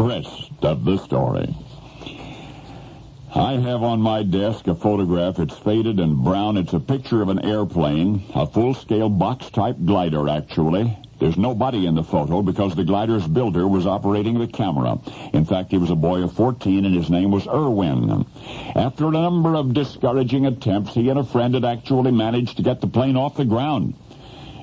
rest of the story. I have on my desk a photograph. It's faded and brown. It's a picture of an airplane, a full-scale box-type glider, actually. There's nobody in the photo because the glider's builder was operating the camera. In fact, he was a boy of 14, and his name was Erwin. After a number of discouraging attempts, he and a friend had actually managed to get the plane off the ground.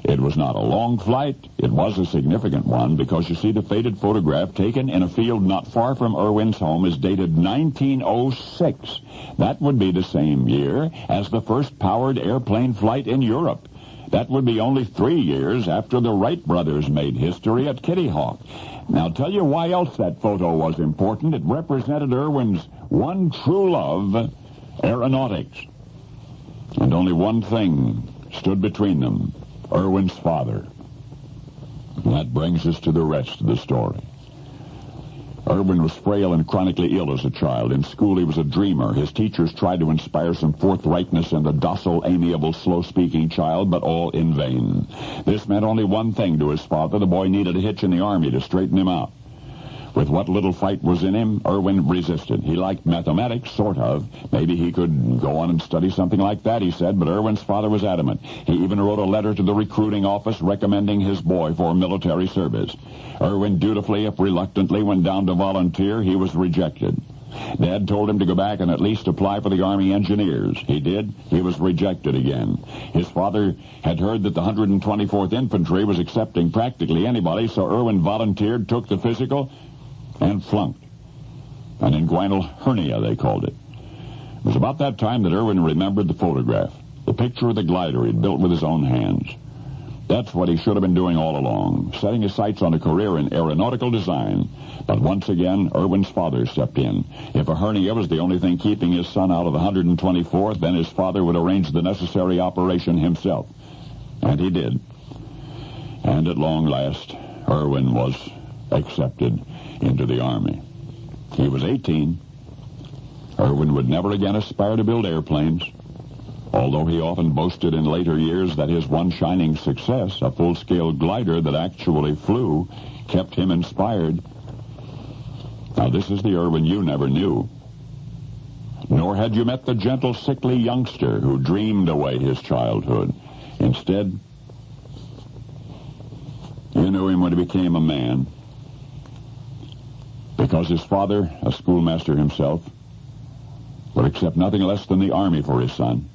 It was not a long flight. It was a significant one because, you see, the faded photograph taken in a field not far from Erwin's home is dated 1906. That would be the same year as the first powered airplane flight in Europe. That would be only 3 years after the Wright brothers made history at Kitty Hawk. Now, I'll tell you why else that photo was important. It represented Erwin's one true love, aeronautics. And only one thing stood between them. Erwin's father. And that brings us to the rest of the story. Erwin was frail and chronically ill as a child. In school, he was a dreamer. His teachers tried to inspire some forthrightness in the docile, amiable, slow-speaking child, but all in vain. This meant only one thing to his father. The boy needed a hitch in the Army to straighten him out. With what little fight was in him, Erwin resisted. He liked mathematics, sort of. Maybe he could go on and study something like that, he said, but Erwin's father was adamant. He even wrote a letter to the recruiting office recommending his boy for military service. Erwin dutifully, if reluctantly, went down to volunteer. He was rejected. Dad told him to go back and at least apply for the Army Engineers. He did. He was rejected again. His father had heard that the 124th Infantry was accepting practically anybody, so Erwin volunteered, took the physical, and flunked. An inguinal hernia, they called it. It was about that time that Erwin remembered the photograph, the picture of the glider he'd built with his own hands. That's what he should have been doing all along, setting his sights on a career in aeronautical design. But once again, Erwin's father stepped in. If a hernia was the only thing keeping his son out of the 124th, then his father would arrange the necessary operation himself. And he did. And at long last, Erwin was accepted into the Army. He was 18. Erwin would never again aspire to build airplanes, although he often boasted in later years that his one shining success, a full-scale glider that actually flew, kept him inspired. Now, this is the Erwin you never knew. Nor had you met the gentle, sickly youngster who dreamed away his childhood. Instead, you knew him when he became a man, because his father, a schoolmaster himself, would accept nothing less than the Army for his son.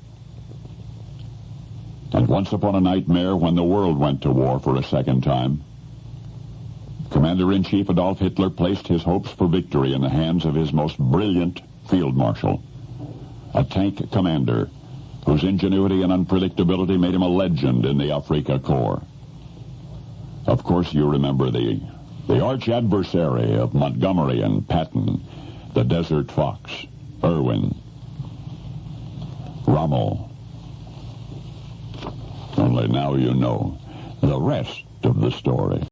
And once upon a nightmare, when the world went to war for a second time, Commander-in-Chief Adolf Hitler placed his hopes for victory in the hands of his most brilliant field marshal, a tank commander whose ingenuity and unpredictability made him a legend in the Afrika Korps. Of course, you remember the arch adversary of Montgomery and Patton, the Desert Fox, Erwin Rommel. Only now you know the rest of the story.